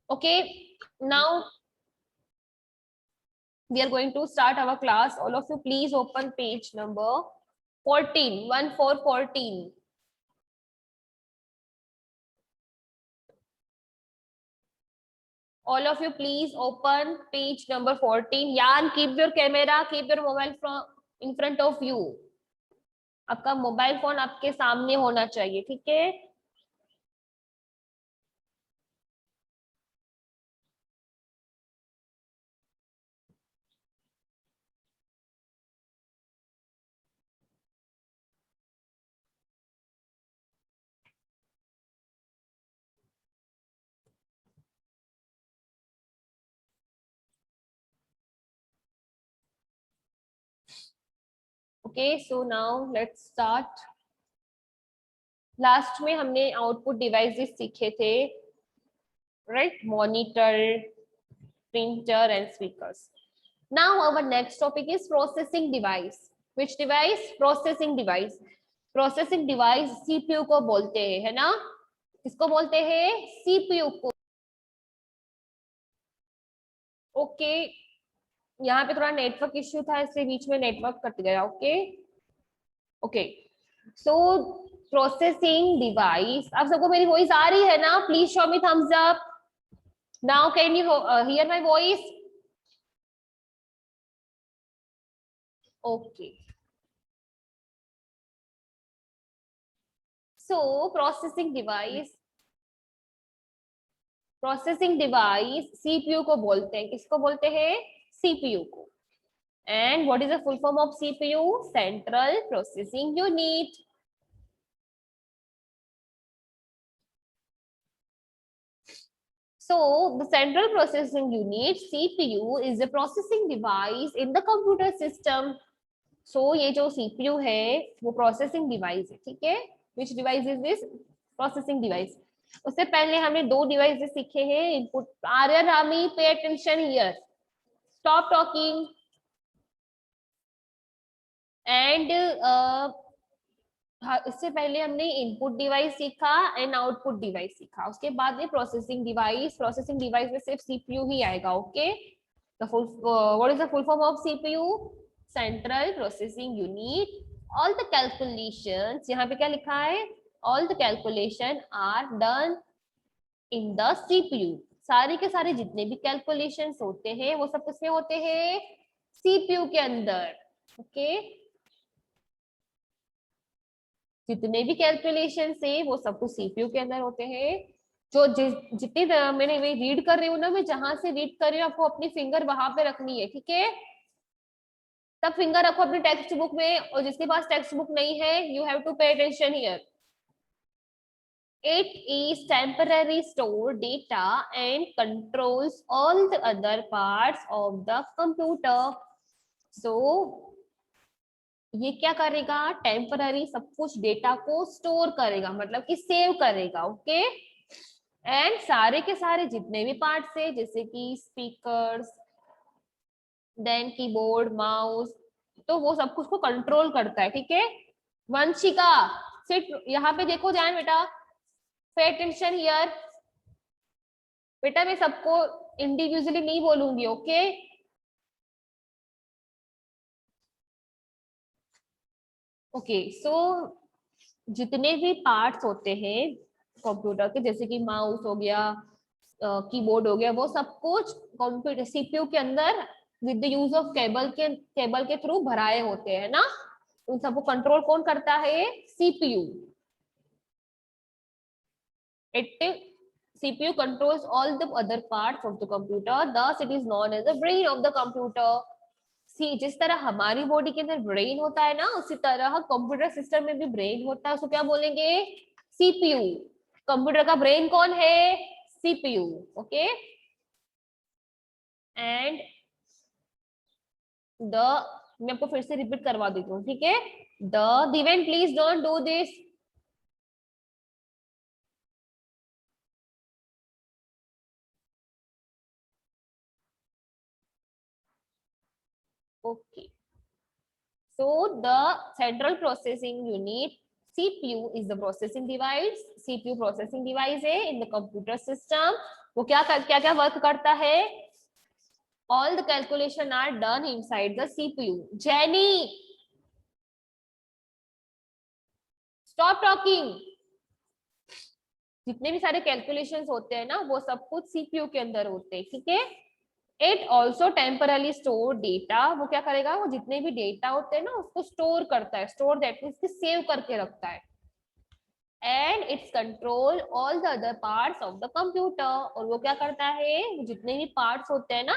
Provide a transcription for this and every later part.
Okay, now we are going to start our class. All of you please open page number 14, 1414. All of you please open page number 14. Yan, keep your camera, keep your mobile from in front of you. आपका mobile phone आपके सामने होना चाहिए, ठीक है? Okay, so now let's start. Last में हमने output devices सीखे थे, right? Monitor, printer and speakers. Now our next topic is processing device. Which device? Processing device. Processing device CPU को बोलते हैं, है ना? किसको बोलते हैं? सीपीयू को. ओके, यहाँ पे थोड़ा नेटवर्क इश्यू था इसलिए बीच में नेटवर्क कट गया. ओके ओके, सो प्रोसेसिंग डिवाइस. आप सबको मेरी वॉइस आ रही है ना? Please show me thumbs up. Now can you here my voice? Okay, so processing device CPU को बोलते हैं. किसको बोलते हैं? सीपीयू को. And what is the full form of CPU? Central processing unit. So the central processing unit CPU is the processing device in the computer system. So ये जो CPU है वो प्रोसेसिंग डिवाइस है, ठीक है? Which device is this? Processing device. उससे पहले हमने दो डिवाइसेस सीखे हैं. Input. Aryan, Rami, pay attention here. Stop talking. And इससे पहले हमने इनपुट डिवाइस सीखा एंड आउटपुट डिवाइस सीखा. उसके बाद में प्रोसेसिंग डिवाइस. प्रोसेसिंग डिवाइस में सिर्फ सीपीयू ही आएगा. Okay, the full what is the full form of CPU? Central processing unit. All the calculations, यहाँ पे क्या लिखा है? All the calculation are done in the CPU. सारे के सारे जितने भी कैलकुलेशंस होते हैं वो सब किसमें होते हैं? सीपीयू के अंदर. ओके, जितने भी कैलकुलेशन है वो सब कुछ सीपीयू के अंदर होते हैं. जो जितनी मैंने रीड कर रही हूँ ना, मैं जहां से रीड कर रही हूँ आपको अपनी फिंगर वहां पे रखनी है, ठीक है? तब फिंगर रखो अपनी टेक्स्ट बुक में, और जिसके पास टेक्स्ट बुक नहीं है you have to pay attention here. It is temporary store data and controls all the other parts of the computer. So ये क्या करेगा? टेम्पररी सब कुछ डेटा को स्टोर करेगा, मतलब कि सेव करेगा. ओके, एंड सारे के सारे जितने भी पार्ट्स है जैसे कि स्पीकर्स, देन कीबोर्ड, माउस, तो वो सब कुछ को कंट्रोल करता है, ठीक है? वंशिका, सिट यहाँ पे देखो, ध्यान बेटा, पे अटेंशन हियर. बेटा मैं सबको इंडिविजुअली नहीं बोलूंगी. ओके, ओके, सो जितने भी पार्ट्स होते हैं कंप्यूटर के, जैसे कि माउस हो गया, कीबोर्ड हो गया, वो सब कुछ कंप्यूटर सीपीयू के अंदर with the use of cable के थ्रू भराए होते हैं ना. उन सबको कंट्रोल कौन करता है? CPU. It CPU controls all the other parts of the computer, thus it is known as the brain of the computer. सी जिस तरह हमारी बॉडी के अंदर ब्रेन होता है ना, उसी तरह कंप्यूटर सिस्टम में भी ब्रेन होता है. उसको क्या बोलेंगे? सीपीयू. कंप्यूटर का ब्रेन कौन है? सीपीयू. ओके, एंड द मैं आपको फिर से रिपीट करवा देती हूँ, ठीक है? The दिवेन please don't do this. Okay, so the central processing unit CPU is the processing device. CPU processing device है in the computer system. वो क्या क्या वर्क करता है? All the calculation are done inside the CPU. Jenny stop talking. जितने भी सारे calculations होते हैं ना वो सब कुछ सीपीयू के अंदर होते हैं, ठीक है। It also temporarily store data. वो क्या करेगा? वो जितने भी डेटा होते हैं ना उसको स्टोर करता है। स्टोर दैट मीन्स सेव करके रखता है। And it's control all the other parts of the computer. और वो क्या करता है? जितने भी पार्ट्स होते हैं ना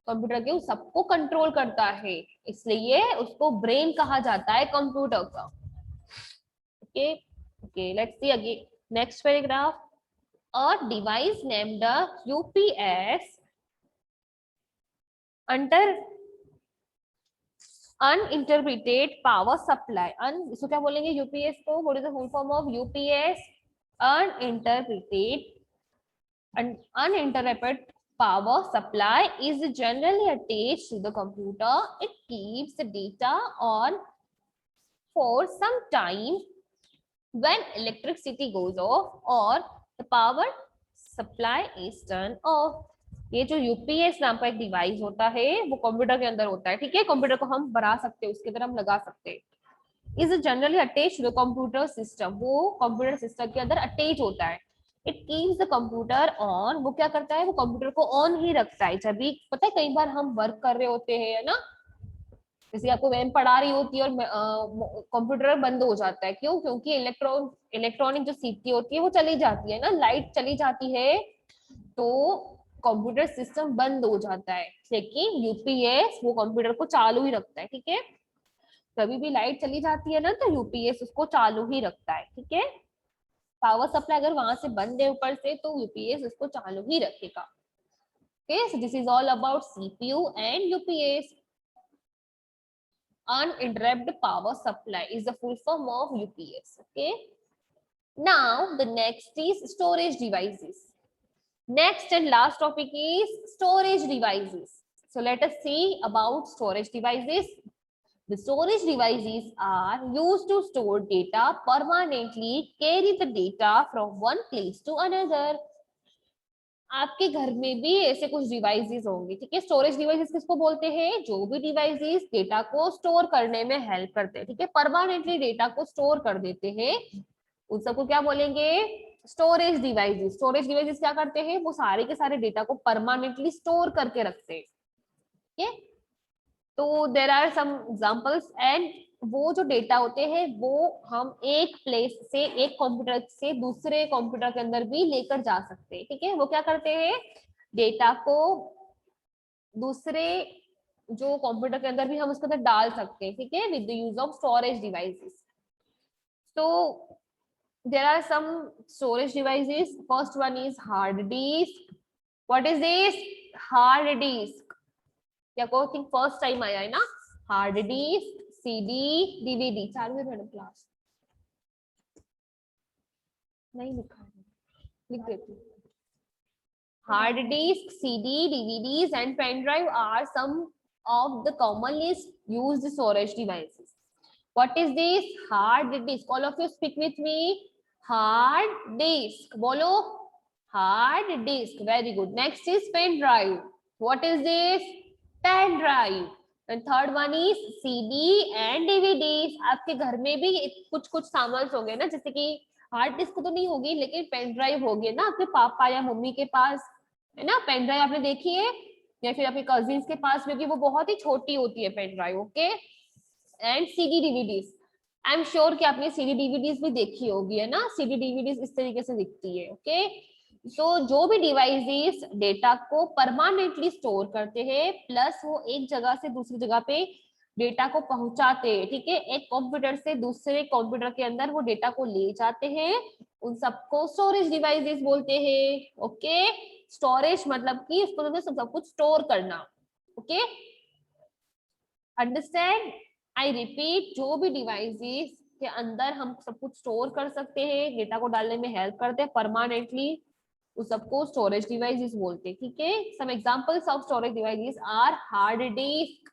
कंप्यूटर के, उस सबको कंट्रोल करता है। इसलिए उसको ब्रेन कहा जाता है कंप्यूटर का। Okay okay, let's see again next paragraph. A device named UPS under uninterpreted power supply. इसको क्या बोलेंगे? यूपीएस को what is the full form of UPS? Uninterpreted uninterrupted power supply is generally attached to the computer. It keeps the data on for some time when electricity goes off or the power supply is turned off. ये जो UPS नाम का एक device होता है वो computer के अंदर होता है, ठीक है। कंप्यूटर को हम बना सकते हैं, उसके अंदर हम लगा सकते हैं। Is generally attach to the computer system. वो कंप्यूटर सिस्टम के अंदर अटैच होता है। It keeps the computer on. वो क्या करता है? वो कंप्यूटर को ऑन ही रखता है। जब भी पता है कई बार हम वर्क कर रहे होते हैं, है ना, जैसे आपको मैम पढ़ा रही होती है और कंप्यूटर बंद हो जाता है। क्यों? क्योंकि इलेक्ट्रॉनिक जो सीपीयू होती है वो चली जाती है ना, लाइट चली जाती है तो कंप्यूटर सिस्टम बंद हो जाता है। लेकिन यूपीएस वो कंप्यूटर को चालू ही रखता है, ठीक है। कभी भी लाइट चली जाती है ना तो यूपीएस उसको चालू ही रखता है, ठीक है। पावर सप्लाई अगर वहां से बंद है ऊपर से तो यूपीएस उसको चालू ही रखेगा। Okay, so this is all about CPU and UPS. Uninterrupted power supply is the full form of UPS. Okay. Now the next is storage devices. Next and last topic is storage devices. So let us see about storage devices. The storage devices are used to store data permanently, carry the data from one place to another. आपके घर में भी ऐसे कुछ devices होंगे, ठीक है। Storage devices किसको बोलते हैं? जो भी डिवाइसेस डेटा को स्टोर करने में हेल्प करते हैं, ठीक है, परमानेंटली डेटा को स्टोर कर देते हैं, उन सबको क्या बोलेंगे? Storage devices. स्टोरेज डिवाइसेस क्या करते हैं? वो सारे के सारे डेटा को परमानेंटली स्टोर करके रखते हैं, ठीक है। तो there are some examples. And वो जो डेटा होते हैं वो हम एक प्लेस से, एक कंप्यूटर से दूसरे कंप्यूटर के अंदर भी लेकर जा सकते हैं, ठीक है। वो क्या करते हैं? डेटा को दूसरे जो कंप्यूटर के अंदर भी हम उसके अंदर डाल सकते हैं, ठीक है, with the use of storage devices. तो there are some storage devices. First one is hard disk. What is this? Hard disk. या को थिंक फर्स्ट टाइम आया है ना? Hard disk, CD, DVD. चालू है मैडम क्लास? नहीं लिखा है, लिख देती हूँ। Hard disk, CD, DVDs, and pen drive are some of the commonly used storage devices. What is this? Hard disk. All of you speak with me. Hard disk. Bolo. Hard disk. Very good. Next is pen drive. What is this? Pen drive. And third one is CD and DVDs. आपके घर में भी कुछ कुछ सामान होंगे ना, जैसे कि हार्ड डिस्क तो नहीं होगी लेकिन पेन ड्राइव होगी ना आपके पापा या मम्मी के पास, है ना। पेन ड्राइव आपने देखी है या फिर आपके कजिन्स के पास, क्योंकि वो बहुत ही छोटी होती है pen drive. Okay. And CD DVDs. I am sure कि आपने सीडी डीवीडीज भी देखी होगी, है ना। सीडी डीवीडीज इस तरीके से दिखती है। ओके। सो जो भी डिवाइसेस डेटा को परमानेंटली स्टोर करते हैं प्लस वो एक जगह से दूसरी जगह पे डेटा को पहुंचाते हैं, ठीक है, एक कंप्यूटर से दूसरे कंप्यूटर के अंदर वो डेटा को ले जाते हैं, उन सबको स्टोरेज डिवाइसेस बोलते हैं। ओके। स्टोरेज मतलब कि उसको तो सब कुछ स्टोर करना। Okay, understand? आई रिपीट, जो भी डिवाइसेस के अंदर हम सब कुछ स्टोर कर सकते हैं, डेटा को डालने में हेल्प करते हैं परमानेंटली, उस सबको स्टोरेज डिवाइसेस बोलते हैं, ठीक है। Some examples of storage devices are hard disk,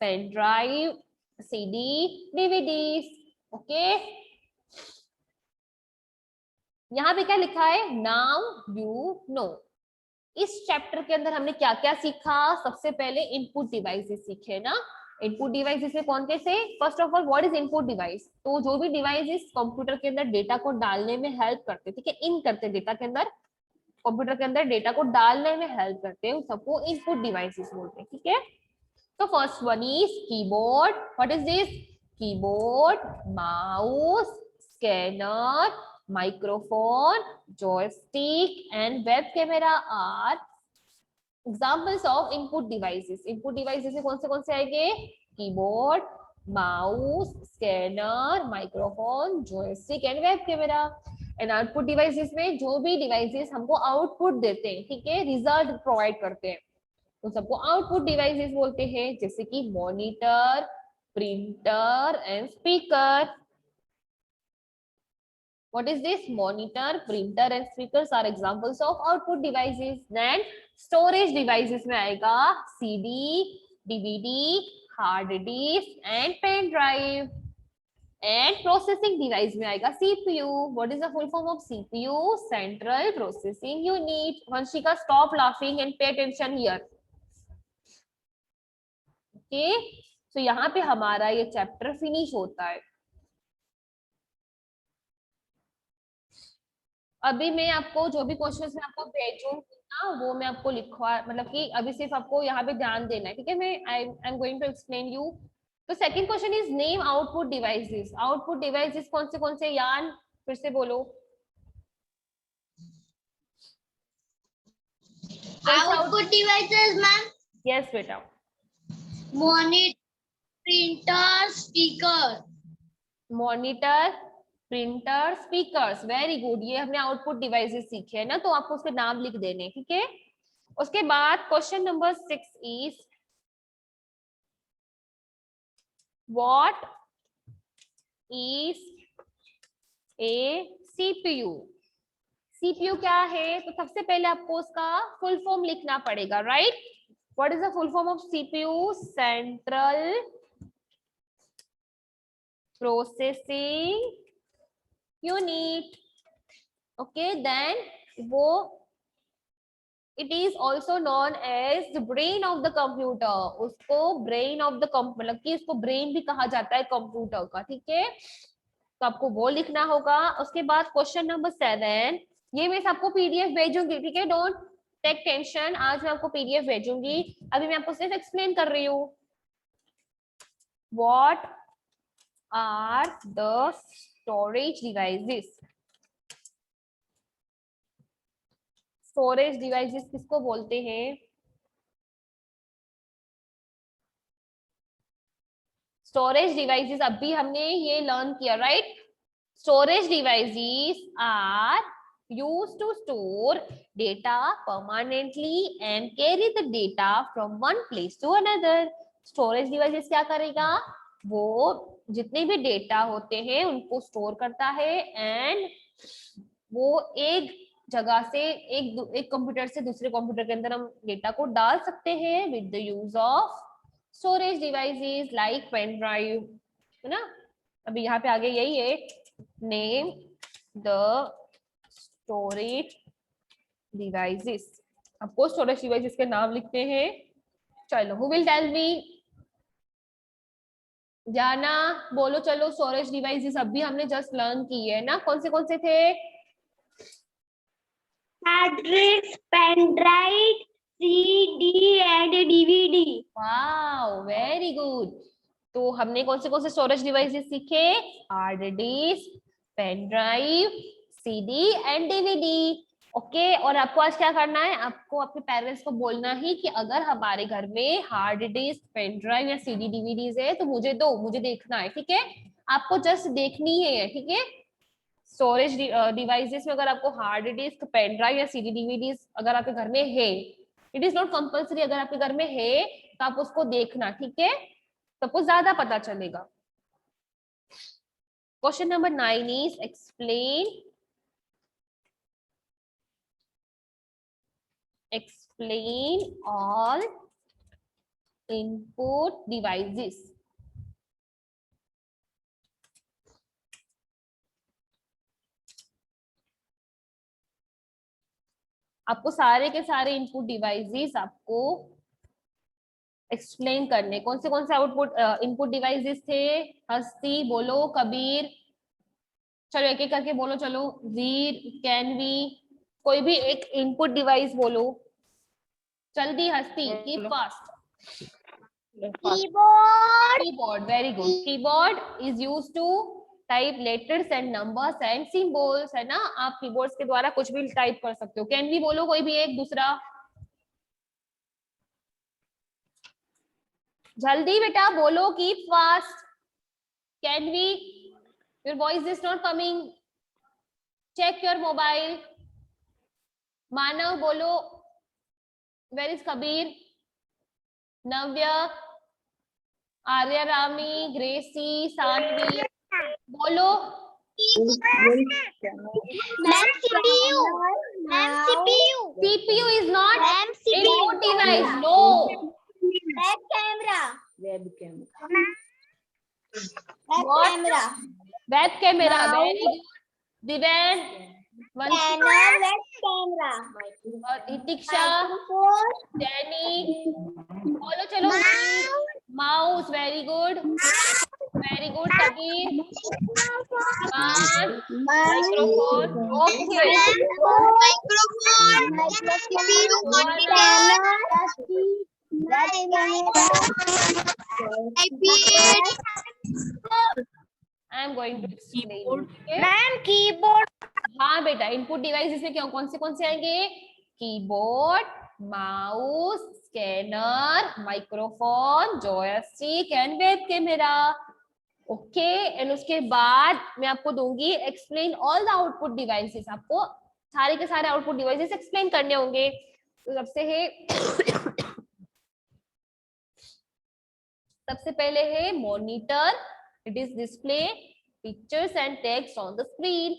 pen drive, CD, DVDs. Okay, यहाँ पे क्या लिखा है? Now you know. इस चैप्टर के अंदर हमने क्या क्या सीखा? सबसे पहले इनपुट डिवाइसेस सीखे ना। इनपुट डिवाइसेस में कौन कैसे? First of all what is input device? तो जो भी डिवाइसेस कंप्यूटर के अंदर डेटा को डालने में हेल्प करते, ठीक है, इन करते डेटा के अंदर, कंप्यूटर के अंदर डेटा को डालने में हेल्प करते हैं, सबको इनपुट डिवाइसेस बोलते हैं, ठीक है। तो first one is keyboard. What is this? Keyboard, mouse, scanner, microphone, joystick and web camera are examples of input devices. Input devices में कौन से आएंगे? Keyboard, mouse, scanner, microphone, joystick and web camera. And output devices में जो भी devices हमको output देते हैं, ठीक है, रिजल्ट प्रोवाइड करते हैं, तो सबको आउटपुट डिवाइसेस बोलते हैं, जैसे कि monitor, printer and speaker. What is this? Monitor, printer and speakers are examples of output devices. Then storage devices में आएगा CD, DVD, hard disk and pen drive. And processing device में आएगा CPU. What is the full form of CPU? Central Processing Unit. Vanshika, stop laughing and pay attention here. Okay? So यहाँ पे हमारा ये chapter finish होता है. अभी मैं आपको जो भी क्वेश्चंस मैं आपको भेजूंगी ना, वो मैं आपको लिखवा, मतलब कि अभी सिर्फ आपको यहाँ पे ध्यान देना है, ठीक है। मैं I am going to explain you. तो second question is name output devices. Output devices कौन से यान, फिर से बोलो. Output devices ma'am. यस बेटा. Monitor, printer, speaker. Monitor, printer, speakers. Very good. ये हमने आउटपुट डिवाइसेस सीखे हैं ना, तो आपको उसके नाम लिख देने, ठीक है। उसके बाद question number 6 is what is a CPU. CPU क्या है? तो सबसे पहले आपको उसका फुल फॉर्म लिखना पड़ेगा, right? What is the full form of CPU? Central processing unit. Okay, then वो it is also known as the brain of the computer. उसको ब्रेन ऑफ द मतलब कि उसको ब्रेन भी कहा जाता है कंप्यूटर का, ठीक है। तो आपको वो लिखना होगा. उसके बाद क्वेश्चन नंबर 7, ये मैं आपको पीडीएफ भेजूंगी, ठीक है, डोंट टेक टेंशन. आज मैं आपको पीडीएफ भेजूंगी, अभी मैं आपको सिर्फ एक्सप्लेन कर रही हूँ. What are the storage devices? Storage devices किसको बोलते हैं? स्टोरेज डिवाइसेस अभी हमने ये लर्न किया, right? Storage devices are used to store data permanently and carry the data from one place to another. Storage devices क्या करेगा? वो जितने भी डेटा होते हैं उनको स्टोर करता है, एंड वो एक जगह से एक कंप्यूटर से दूसरे कंप्यूटर के अंदर हम डेटा को डाल सकते हैं with the use of storage devices like pen drive, है ना। अभी यहाँ पे आगे यही है, नेम द स्टोरेज डिवाइसेस. आपको स्टोरेज डिवाइसेस के नाम लिखते हैं. चलो, हु विल टेल मी? जाना, बोलो. चलो, स्टोरेज डिवाइसेस अभी हमने जस्ट लर्न की है ना. कौन से थे? Hard disk, pen drive, CD and DVD. Wow, very good. तो हमने कौन से स्टोरेज डिवाइसेस सीखे? Hard disk, pen drive, CD and DVD. Okay, और आपको आज क्या करना है? आपको अपने पेरेंट्स को बोलना ही कि अगर हमारे घर में हार्ड डिस्क, पेन ड्राइव या सीडी डीवीडीज है तो मुझे दो, मुझे देखना है, ठीक है। आपको जस्ट देखनी है, ठीक है। स्टोरेज डिवाइसेस में अगर आपको हार्ड डिस्क, पेन ड्राइव या सीडी डीवीडीज अगर आपके घर में है, इट इज नॉट कंपल्सरी, अगर आपके घर में है तो आप उसको देखना, ठीक है, सबको ज्यादा पता चलेगा. Question number 9 is explain all input devices. आपको सारे के सारे इनपुट डिवाइसेस आपको एक्सप्लेन करने। कौन से आउटपुट इनपुट डिवाइसेस थे? हस्ती बोलो, कबीर, चलो एक एक करके बोलो, चलो वीर, कैनवी, कोई भी एक इनपुट डिवाइस बोलो जल्दी। हस्ती, keep fast. Keyboard. Keyboard, very good. Keyboard is used to type letters and numbers and symbols, है ना? आप कीबोर्ड्स के द्वारा कुछ भी टाइप कर सकते हो। कैन भी बोलो कोई भी एक दूसरा, जल्दी बेटा बोलो, keep fast. Can we, your voice is not coming, check your mobile. Manav बोलो, where is Kabir? Navya, Arya, Rami, Gracy, Saanvi, बोलो। Ma'am, CPU. Ma'am, CPU. CPU is not Ma'am, input device. No. Web camera. webcam. Web What? camera. Web camera. Mouse. Very good. Divan, Scanner. Web camera. और Itiksha, Microphone. Jenny, बोलो चलो। Mouse, very good, very good. Kabir, microphone, okay. I am going to explain. Ma'am, keyboard. हाँ बेटा, input device इसमें क्या कौन से आएंगे? Keyboard, mouse, scanner, microphone, joystick and web camera. Okay, and उसके बाद मैं आपको दूंगी explain all the output devices. आपको सारे के सारे आउटपुट डिवाइसेस एक्सप्लेन करने होंगे। तो सबसे पहले है monitor. It is display pictures and text on the screen.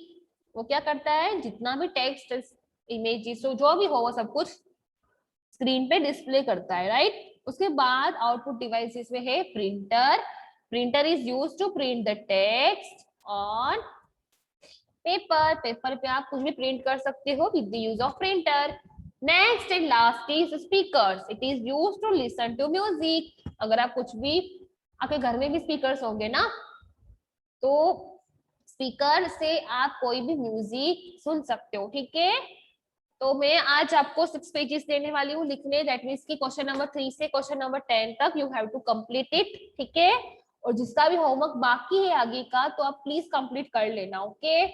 वो क्या करता है? जितना भी टेक्स्ट, इमेजेस जो भी हो वो सब कुछ स्क्रीन पे डिस्प्ले करता है, राइट? उसके बाद आउटपुट डिवाइसेस में है printer. Printer is used to print the text on paper. Paper पे आप कुछ भी प्रिंट कर सकते हो with the use of printer. Next and last is speakers. It is used to listen to music. अगर आप कुछ भी, आपके घर में भी स्पीकर्स होंगे ना, तो स्पीकर से आप कोई भी म्यूजिक सुन सकते हो, ठीक है? तो मैं आज आपको 6 पेजेस देने वाली हूँ लिखने। दैट मीन्स की क्वेश्चन नंबर 3 से क्वेश्चन नंबर 10 तक you have to complete it, ठीक है? और जिसका भी होमवर्क बाकी है आगे का, तो आप प्लीज कंप्लीट कर लेना, ओके?